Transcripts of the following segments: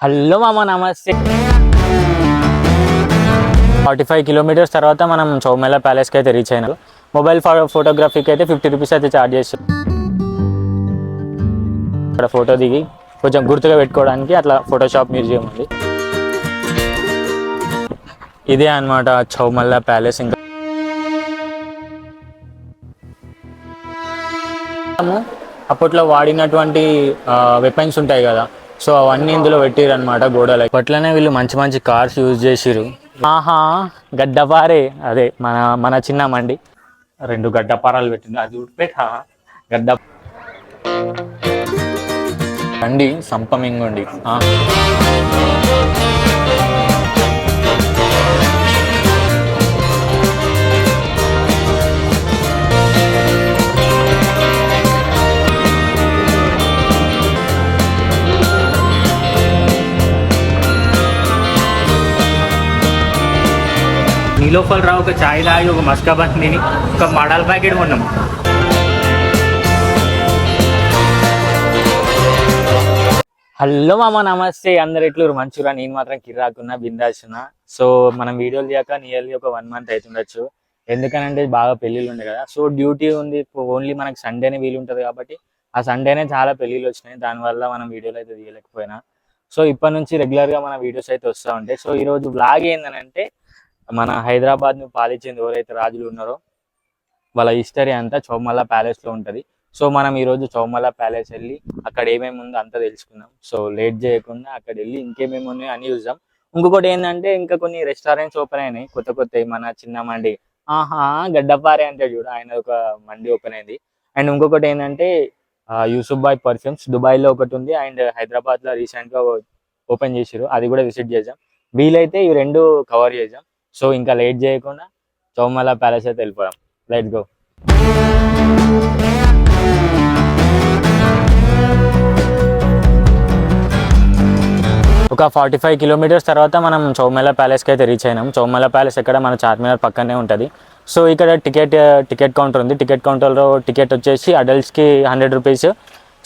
Hello మామ నమస్తే. 45 kilometres తర్వాత మనం చౌమెల ప్యాలెస్కి అయితే రీచ్ అయినారు. మొబైల్ ఫోటోగ్రఫీకి అయితే 50 రూపీస్ అయితే ఛార్జ్ చేస్తారు. ఇక్కడ ఫోటో దిగి కొంచెం గుర్తుగా పెట్టుకోవడానికి అట్లా ఫోటోషాప్ మ్యూజియం ఉంది. ఇదే అన్నమాట చౌమెల ప్యాలెస్. ఇంకా అప్పట్లో వాడినటువంటి వెపన్స్ ఉంటాయి కదా, సో అవన్నీ ఇందులో పెట్టిరు అనమాట గోడలు. అప్పట్లోనే వీళ్ళు మంచి మంచి కార్స్ యూజ్ చేసిరు. ఆహా గడ్డపారే, అదే మన మన చిన్న మండి 2 గడ్డపారాలు పెట్టింది. అది ఉడిపెట్ గడ్డ బండి సంపమింగుండి. నీలోఫల్ రావు ఒక ఛాయ్ తాగి ఒక మస్కా బన్ తిని ఒక మడాల్ ప్యాకెట్ కొన్నాం. హలో మామ నమస్తే, అందరు ఎట్లు మంచిగా. నేను మాత్రం కిరాకున్నా బిందాసున్నా. సో మనం వీడియోలు చేయక నియర్లీ ఒక 1 మంత్ అవుతుండొచ్చు. ఎందుకనంటే బాగా పెళ్ళిళ్ళు ఉండే కదా, సో డ్యూటీ ఉంది. ఓన్లీ మనకి సండేనే వీలు ఉంటుంది కాబట్టి ఆ సండేనే చాలా పెళ్ళిళ్ళు వచ్చినాయి. దానివల్ల మనం వీడియోలు అయితే తీయలేకపోయినా. సో ఇప్పటి నుంచి రెగ్యులర్గా మన వీడియోస్ అయితే వస్తూ ఉంటాయి. సో ఈరోజు బ్లాగ్ ఏంటంటే మన హైదరాబాద్ను పాలించింది ఎవరైతే రాజులు ఉన్నారో వాళ్ళ హిస్టరీ అంతా చౌమెల ప్యాలెస్లో ఉంటుంది. సో మనం ఈరోజు చౌమెల ప్యాలెస్ వెళ్ళి అక్కడ ఏమేమి ఉందో అంతా తెలుసుకుందాం. సో లేట్ చేయకుండా అక్కడ వెళ్ళి ఇంకేమేమి ఉన్నాయో అని చూద్దాం. ఇంకొకటి ఏంటంటే ఇంకా కొన్ని రెస్టారెంట్స్ ఓపెన్ అయినాయి కొత్త కొత్త. మన చిన్న మండి గడ్డపారే అంటే చూడ, ఆయన ఒక మండి ఓపెన్ అయింది. అండ్ ఇంకొకటి ఏంటంటే యూసుఫ్ బాయ్ పర్ఫ్యూమ్స్ దుబాయ్లో ఒకటి ఉంది, అండ్ హైదరాబాద్లో రీసెంట్గా ఓపెన్ చేసారు, అది కూడా విజిట్ చేద్దాం. వీలైతే ఈ 2 కవర్ చేద్దాం. సో ఇంకా లేట్ చేయకుండా చౌమెల ప్యాలెస్ అయితే వెళ్ళిపోదాం. Let's go. ఒక 45 కిలోమీటర్స్ తర్వాత మనం చౌమెల ప్యాలెస్కి అయితే రీచ్ అయినాం. చౌమెల ప్యాలెస్ ఎక్కడ మన చార్మినార్ పక్కనే ఉంటుంది. సో ఇక్కడ టికెట్ కౌంటర్ ఉంది. టికెట్ కౌంటర్లో టికెట్ వచ్చేసి అడల్ట్స్కి 100 రూపీస్,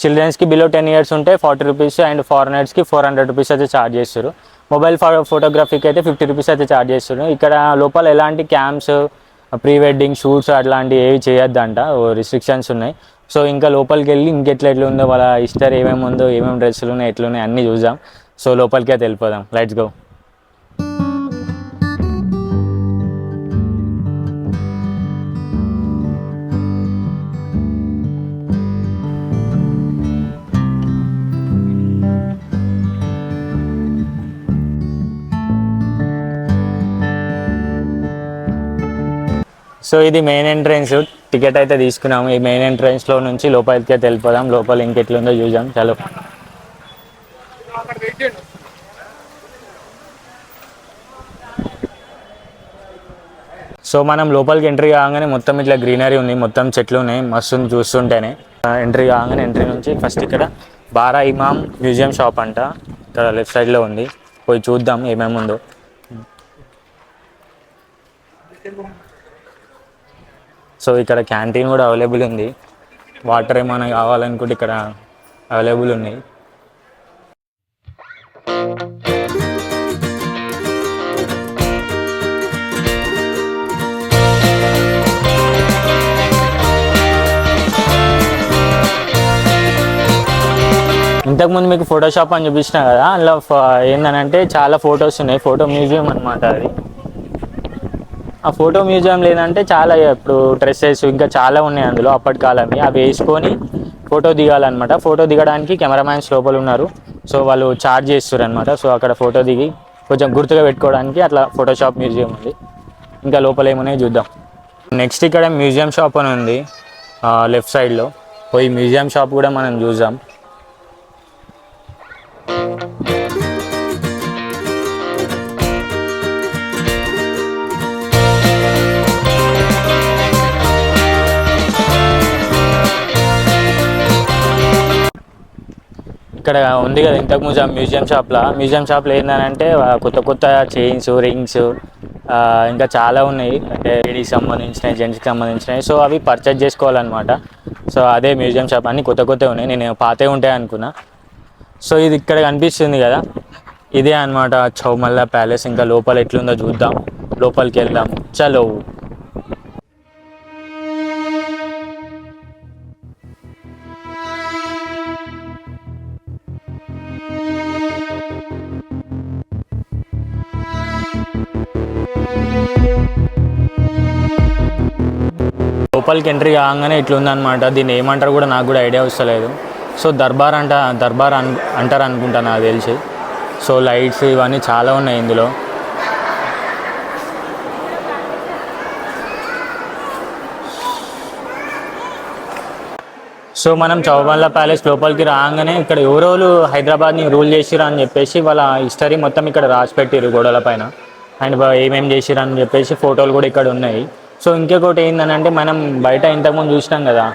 చిల్డ్రన్స్కి బిలో 10 ఇయర్స్ ఉంటే 40 రూపీస్, అండ్ ఫారినర్స్కి 400 రూపీస్ అయితే ఛార్జ్ చేస్తారు. మొబైల్ ఫోటోగ్రఫీకి అయితే 50 రూపీస్ అయితే ఛార్జ్ చేస్తారు. ఇక్కడ లోపల ఎలాంటి క్యాంప్స్, ప్రీ వెడ్డింగ్ షూట్స్ అట్లాంటివి ఏవి చేయొద్దంట, రిస్ట్రిక్షన్స్ ఉన్నాయి. సో ఇంకా లోపలికి వెళ్ళి ఎట్లా ఉందో వాళ్ళ హిస్టరీ ఏమేమి ఉందో, ఏమేమి డ్రెస్సులు ఉన్నాయి, ఎట్లున్నాయి అన్నీ చూద్దాం. సో లోపలికి అయితే వెళ్ళిపోదాం. Let's go. సో ఇది మెయిన్ ఎంట్రన్స్. టికెట్ అయితే తీసుకున్నాము. ఈ మెయిన్ ఎంట్రన్స్లో నుంచి లోపలికి అయితే వెళ్ళిపోదాం. లోపల ఇంకెట్లుందో చూద్దాం. చలో. సో మనం లోపలికి ఎంట్రీ కాగానే మొత్తం ఇట్లా గ్రీనరీ ఉంది, మొత్తం చెట్లు ఉన్నాయి, మస్తు చూస్తుంటేనే. ఎంట్రీ కాగానే ఎంట్రీ నుంచి ఫస్ట్ ఇక్కడ బారా ఇమామ్ మ్యూజియం షాప్ అంట, ఇక్కడ లెఫ్ట్ సైడ్లో ఉంది. పోయి చూద్దాం ఏమేమి ఉందో. సో ఇక్కడ క్యాంటీన్ కూడా అవైలబుల్ ఉంది. వాటర్ ఏమైనా కావాలనుకుంటే ఇక్కడ అవైలబుల్ ఉన్నాయి. ఇంతకుముందు మీకు ఫోటోషాప్ అని చూపించిన కదా, అందులో ఏంటంటే చాలా ఫొటోస్ ఉన్నాయి. ఫోటో మ్యూజియం అనమాట అది. ఆ ఫోటో మ్యూజియం లేదంటే చాలా ఇప్పుడు డ్రెస్సెస్ ఇంకా చాలా ఉన్నాయి అందులో అప్పటి కాలంవి. అవి వేసుకొని ఫోటో దిగాలన్నమాట. ఫోటో దిగడానికి కెమెరామ్యాన్స్ లోపల ఉన్నారు. సో వాళ్ళు ఛార్జ్ చేస్తారు అనమాట. సో అక్కడ ఫోటో దిగి కొంచెం గుర్తుగా పెట్టుకోవడానికి అట్లా ఫోటోషాప్ మ్యూజియం ఉంది. ఇంకా లోపల ఏమున్నాయో చూద్దాం. నెక్స్ట్ ఇక్కడ మ్యూజియం షాప్ అని ఉంది లెఫ్ట్ సైడ్లో. పోయి మ్యూజియం షాప్ కూడా మనం చూద్దాం. ఇక్కడ ఉంది కదా ఇంతకు మ్యూజియం షాప్లో ఏంటంటే కొత్త కొత్త చైన్స్, రింగ్స్, ఇంకా చాలా ఉన్నాయి. అంటే లేడీకి సంబంధించినవి, జెంట్స్కి సంబంధించినవి. సో అవి పర్చేజ్ చేసుకోవాలన్నమాట. సో అదే మ్యూజియం షాప్. అన్నీ కొత్త కొత్తవి ఉన్నాయి. నేను పాతే ఉంటాయి అనుకున్నా. సో ఇది ఇక్కడ కనిపిస్తుంది కదా, ఇదే అన్నమాట చౌమల్లా ప్యాలెస్. ఇంకా లోపల ఎట్లుందో చూద్దాం, లోపలికి వెళ్దాం. చలో. లోపలికి ఎంట్రీ కాగానే ఇట్లుందనమాట. దీన్ని ఏమంటారు కూడా నాకు కూడా ఐడియా వస్తలేదు. సో దర్బార్ అంటారు అనుకుంటా నాకు తెలిసి. సో లైట్స్ ఇవన్నీ చాలా ఉన్నాయి ఇందులో. సో మనం చౌమల్లా ప్యాలెస్ లోపలికి రాగానే ఇక్కడ ఎవరోళ్ళు హైదరాబాద్ని రూల్ చేసిరు అని చెప్పేసి వాళ్ళ హిస్టరీ మొత్తం ఇక్కడ రాసి పెట్టిరు గోడల పైన. అండ్ ఏమేమి చేసిరు అని చెప్పేసి ఫోటోలు కూడా ఇక్కడ ఉన్నాయి. సో ఇంకొకటి ఏంటంటే మనం బయట ఇంతకుముందు చూసినాం కదా,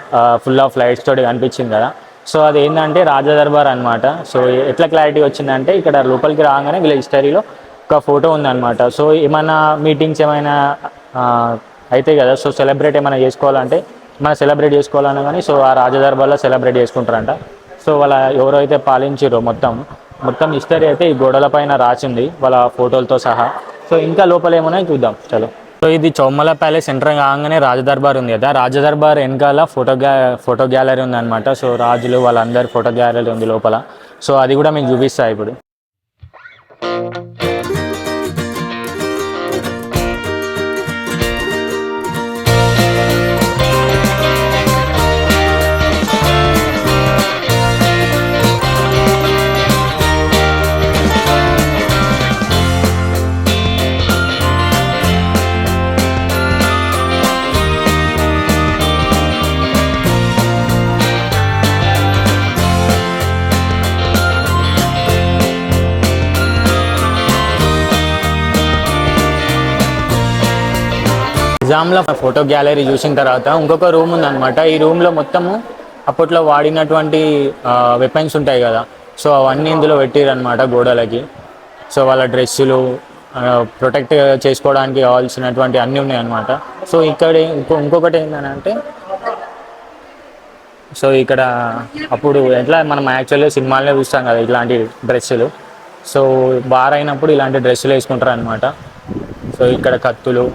ఫుల్ ఆఫ్ లైట్స్ తోటి కనిపించింది కదా. సో అది ఏంటంటే రాజదర్బార్ అనమాట. సో ఎట్లా క్లారిటీ వచ్చిందంటే ఇక్కడ లోపలికి రాగానే వీళ్ళ హిస్టరీలో ఒక ఫోటో ఉందన్నమాట. సో ఏమైనా మీటింగ్స్ ఏమైనా అయితే కదా, సో సెలబ్రేట్ ఏమైనా చేసుకోవాలంటే మనం సెలబ్రేట్ చేసుకోవాలన్నా కానీ సో ఆ రాజదర్బార్లో సెలబ్రేట్ చేసుకుంటారంట. సో వాళ్ళ ఎవరైతే పాలించారో మొత్తం హిస్టరీ అయితే ఈ గోడల పైన రాసింది వాళ్ళ ఫోటోలతో సహా. సో ఇంకా లోపల ఏమన్నా చూద్దాం చలో. సో ఇది చౌమల్లా ప్యాలెస్ ఎంటర్ కాగానే రాజదర్బార్ ఉంది కదా, రాజదర్బార్ వెనకాల ఫోటో గ్యాలరీ ఉంది అనమాట. సో రాజులు వాళ్ళందరి ఫోటో గ్యాలరీ ఉంది లోపల. సో అది కూడా మీకు చూపిస్తా ఇప్పుడు. నిజాంలో ఫోటో గ్యాలరీ చూసిన తర్వాత ఇంకొక రూమ్ ఉందన్నమాట. ఈ రూమ్లో మొత్తము అప్పట్లో వాడినటువంటి వెపన్స్ ఉంటాయి కదా, సో అవన్నీ ఇందులో పెట్టిరనమాట గోడలకి. సో వాళ్ళ డ్రెస్సులు ప్రొటెక్ట్ చేసుకోవడానికి కావాల్సినటువంటి అన్నీ ఉన్నాయన్నమాట. సో ఇక్కడ ఇంకొకటి ఏంటంటే, సో ఇక్కడ అప్పుడు ఎట్లా మనం యాక్చువల్గా సినిమాల్లో చూస్తాం కదా ఇట్లాంటి డ్రెస్సులు. సో బార్ అయినప్పుడు ఇలాంటి డ్రెస్సులు వేసుకుంటారు అనమాట. సో ఇక్కడ కత్తులు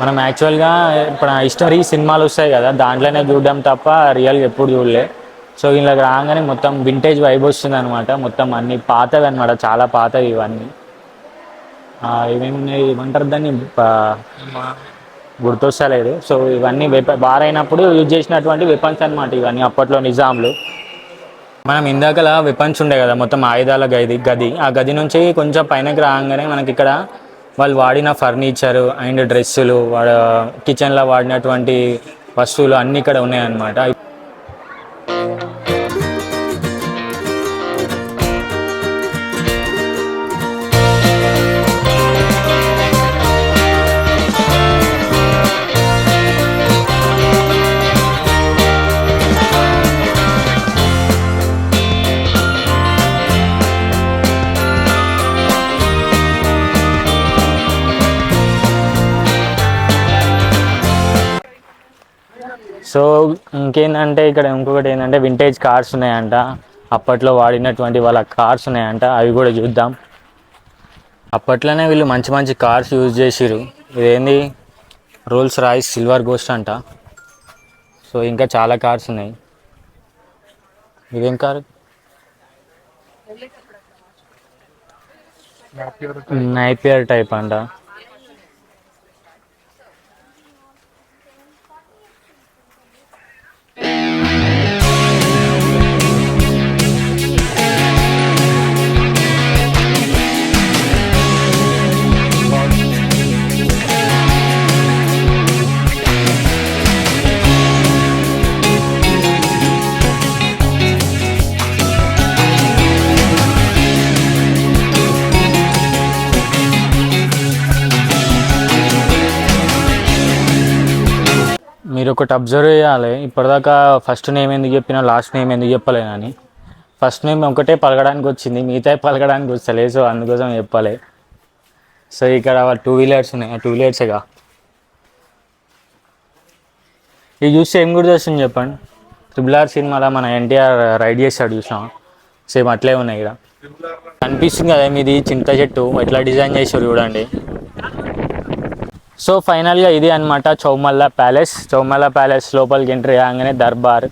మనం యాక్చువల్గా ఇప్పుడు హిస్టరీ సినిమాలు వస్తాయి కదా దాంట్లోనే చూడడం తప్ప రియల్గా ఎప్పుడు చూడలే. సో ఇలా రాగానే మొత్తం వింటేజ్ వైబ్ వస్తుంది అనమాట. మొత్తం అన్ని పాతవి అనమాట, చాలా పాతవి ఇవన్నీ. ఏమేమి ఏమంటారు దాన్ని గుర్తొస్తలేదు. సో ఇవన్నీ బార్ అయినప్పుడు యూజ్ చేసినటువంటి వెపన్స్ అనమాట ఇవన్నీ అప్పట్లో నిజాంలు. మనం ఇందాకలా వెపన్స్ ఉండే కదా మొత్తం ఆయుధాల గది, ఆ గది నుంచి కొంచెం పైనకి రాగానే మనకి ఇక్కడ వాళ్ళు వాడిన ఫర్నిచరు అండ్ డ్రెస్సులు, కిచెన్లో వాడినటువంటి వస్తువులు అన్నీ ఇక్కడ ఉన్నాయన్నమాట. సో ఇంకేంటంటే ఇక్కడ ఇంకొకటి ఏంటంటే వింటేజ్ కార్స్ ఉన్నాయంట, అప్పట్లో వాడినటువంటి వాళ్ళ కార్స్ ఉన్నాయంట, అవి కూడా చూద్దాం. అప్పట్లోనే వీళ్ళు మంచి మంచి కార్స్ యూజ్ చేసిరు. ఇదేంది రోల్స్ రాయిస్ సిల్వర్ గోస్ట్ అంట. సో ఇంకా చాలా కార్స్ ఉన్నాయి. ఇదేం కారు? నైపియర్ టైప్ అంట. మీరు ఒకటి అబ్జర్వ్ చేయాలి, ఇప్పటిదాకా ఫస్ట్ నేమ్ ఎందుకు చెప్పినా లాస్ట్ నేమ్ ఎందుకు చెప్పలేనని. ఫస్ట్ నేమ్ ఒకటే పలకడానికి వచ్చింది, మిగతా పలకడానికి వస్తలే. సో అందుకోసం చెప్పాలి. సో ఇక్కడ 2 వీలర్స్ ఉన్నాయి, 2 వీలర్సేగా. ఇది చూస్తే ఏం గుర్తు వస్తుంది చెప్పండి? RRR సినిమాలో మన ఎన్టీఆర్ రైడ్ చేస్తాడు చూసాం, సేమ్ అట్లే ఉన్నాయి ఇక్కడ. కనిపిస్తుంది కదా మీది చింత చెట్టు ఎట్లా డిజైన్ చేసారు చూడండి. సో ఫైనల్గా ఇది అనమాట చౌమల్లా ప్యాలెస్ లోపలికి ఎంట్రీ కాగానే దర్బార్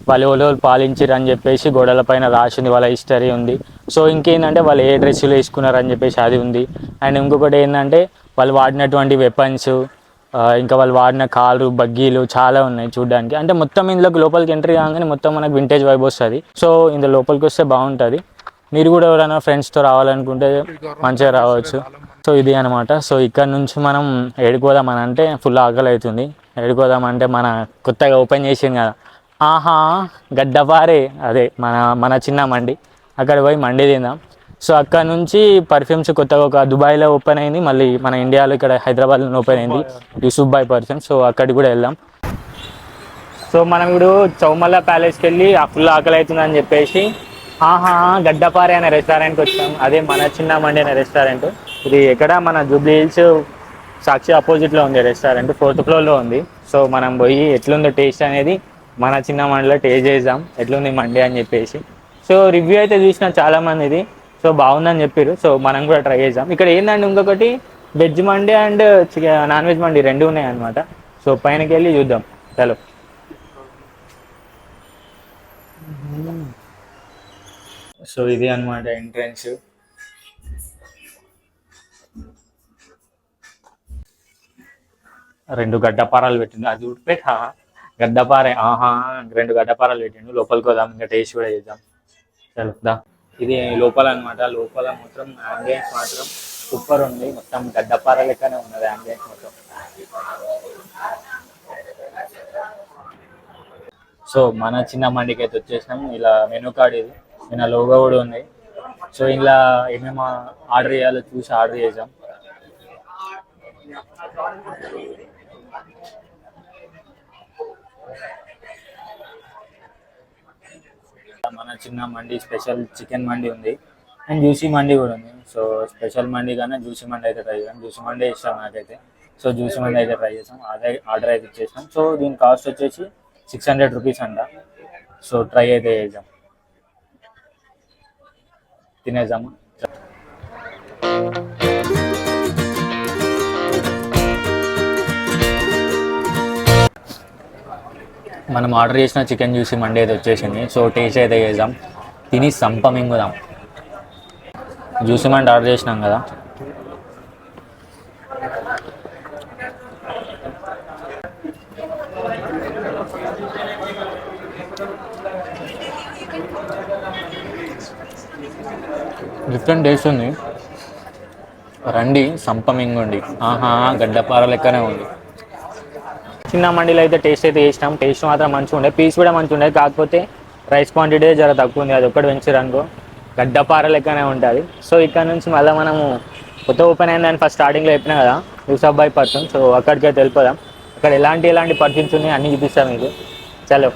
వాళ్ళు ఎవరు పాలించారు అని చెప్పేసి గోడల పైన రాసింది, వాళ్ళ హిస్టరీ ఉంది. సో ఇంకేంటంటే వాళ్ళు ఏ డ్రెస్సులు వేసుకున్నారు అని చెప్పేసి అది ఉంది. అండ్ ఇంకొకటి ఏంటంటే వాళ్ళు వాడినటువంటి వెపన్స్, ఇంకా వాళ్ళు వాడిన కార్లు బగ్గీలు చాలా ఉన్నాయి చూడడానికి. అంటే మొత్తం ఇందులోకి లోపలికి ఎంట్రీ కాగానే మొత్తం మనకు వింటేజ్ వైబ్ వస్తుంది. సో ఇందులో లోపలికి వస్తే బాగుంటుంది. మీరు కూడా ఎవరైనా ఫ్రెండ్స్తో రావాలనుకుంటే మంచిగా రావచ్చు. సో ఇది అనమాట. సో ఇక్కడ నుంచి మనం ఏడుకోదామని అంటే ఫుల్ ఆకలి అవుతుంది. ఏడుకోదామంటే మన కొత్తగా ఓపెన్ చేసింది కదా ఆహా గడ్డపారే, అదే మన చిన్న మండి, అక్కడ పోయి మండి తిందాం. సో అక్కడ నుంచి పర్ఫ్యూమ్స్ కొత్తగా ఒక దుబాయ్లో ఓపెన్ అయింది, మళ్ళీ మన ఇండియాలో ఇక్కడ హైదరాబాద్లో ఓపెన్ అయింది యూసుఫ్ బాయ్ పర్ఫ్యూమ్. సో అక్కడికి కూడా వెళ్దాం. సో మనం ఇప్పుడు చౌమల్లా ప్యాలెస్కి వెళ్ళి ఫుల్ ఆకలి అవుతుందని చెప్పేసి ఆహా గడ్డపారే అనే రెస్టారెంట్కి వచ్చాం. అదే మన చిన్న మండి అనే రెస్టారెంట్. ఇది ఎక్కడ మన జూబ్లీ హిల్స్ సాక్షి ఆపోజిట్లో ఉంది రెస్టారెంట్, 4th ఫ్లోర్లో ఉంది. సో మనం పోయి ఎట్లుందో టేస్ట్ అనేది మన చిన్న మండిలో టేస్ట్ చేద్దాం ఎట్లుంది మండి అని చెప్పేసి. సో రివ్యూ అయితే చూసిన చాలామందిది, సో బాగుందని చెప్పారు. సో మనం కూడా ట్రై చేద్దాం. ఇక్కడ ఏంటంటే ఇంకొకటి veg mandi and non veg mandi రెండు ఉన్నాయి అనమాట. సో పైనకి వెళ్ళి చూద్దాం చలో. సో ఇది అనమాట ఎంట్రన్స్. రెండు గడ్డపారాలు పెట్టిండు, అది ఉడిపెట్ట గడ్డపారే ఆహా 2 గడ్డపారాలు పెట్టిండు. లోపలికి పోదాం, ఇంకా టేస్ట్ కూడా చేద్దాం చదువుదా. ఇది లోపల అనమాట. లోపల మొత్తం యాంబియన్స్ మాత్రం సూపర్ ఉంది, మొత్తం గడ్డపార లెక్కనే ఉన్నది యాంబియన్స్ మొత్తం. సో మన చిన్న మండికి అయితే వచ్చేసినాం. ఇలా మెనూ కార్డ్ ఇది, ఇలా లోగో కూడా ఉంది. సో ఇలా ఏమేమి ఆర్డర్ చేయాలో చూసి ఆర్డర్ చేసాం. మన చిన్న మండి స్పెషల్ చికెన్ మండి ఉంది అండ్ జ్యూసీ మండి కూడా ఉంది. సో స్పెషల్ మండి కన్నా జ్యూసీ మండి అయితే ట్రై చేసాం. జ్యూసీ మండి ఇష్టం నాకైతే. సో జ్యూసీ మండి అయితే ట్రై చేసాం, అదే ఆర్డర్ అయితే ఇచ్చేసాం. సో దీని కాస్ట్ వచ్చేసి 600 రూపీస్ అంట. సో ట్రై అయితే చేద్దాం, తినేద్దాము. మనం ఆర్డర్ చేసిన చికెన్ జ్యూసీ మండి అయితే వచ్చేసింది. సో టేస్ట్ అయితే చేద్దాం, తిని సంపమింగుదాం. జ్యూసీ మండి ఆర్డర్ చేసినాం కదా. డిఫరెంట్ టేస్ట్ ఉంది, రండి సంపమింగుండి. ఆహా గడ్డపార లెక్కనే ఉంది. చిన్న మండీలో అయితే టేస్ట్ అయితే చేసినాం. టేస్ట్ మాత్రం మంచిగా ఉండే, పీస్ కూడా మంచిగా ఉండేది. కాకపోతే రైస్ క్వాంటిటీ జర తక్కువ ఉంది, అది ఒక్కటి పెంచారనుకో గడ్డపార లెక్కనే ఉంటుంది. సో ఇక్కడ నుంచి మళ్ళీ మనము కొత్త ఓపెన్ అయిందని ఫస్ట్ స్టార్టింగ్లో చెప్పినా కదా యూసుఫ్ బాయ్ పర్ఫ్యూమ్. సో అక్కడికే వెళ్ళిపోదాం. అక్కడ ఎలాంటి పర్ఫ్యూమ్స్ ఉన్నాయి అన్నీ చూపిస్తాం మీకు చలో.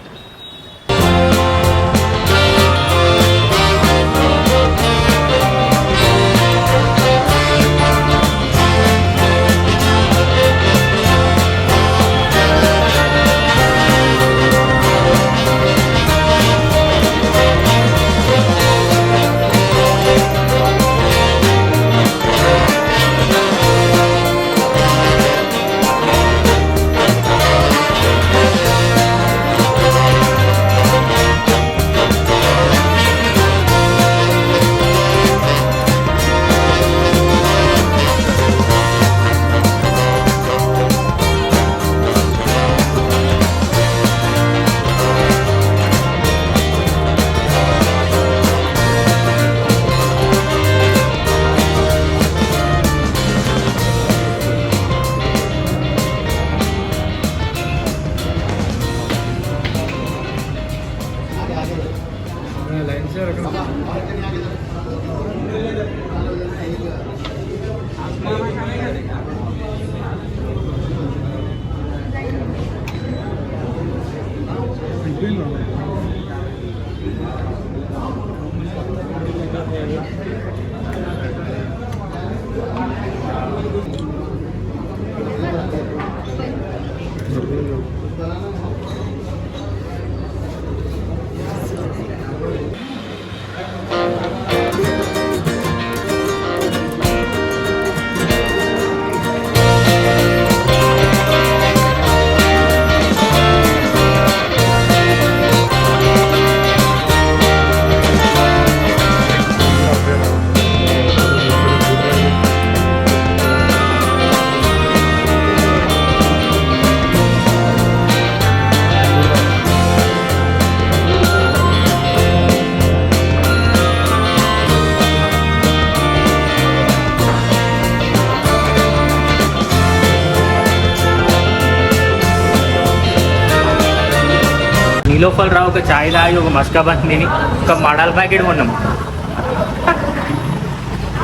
లోపల రా ఒక చాయ్ తాగి ఒక మస్కాబన్ తిని ఒక మడాల్ ప్యాకెట్ కొన్నాం.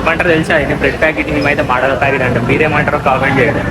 ఏమంటారు తెలుసా, నేను బ్రెడ్ ప్యాకెట్ మేమైతే మడాల్ ప్యాకెట్ అంటాం. మీరేమంటారో కామెంట్ చేయండి.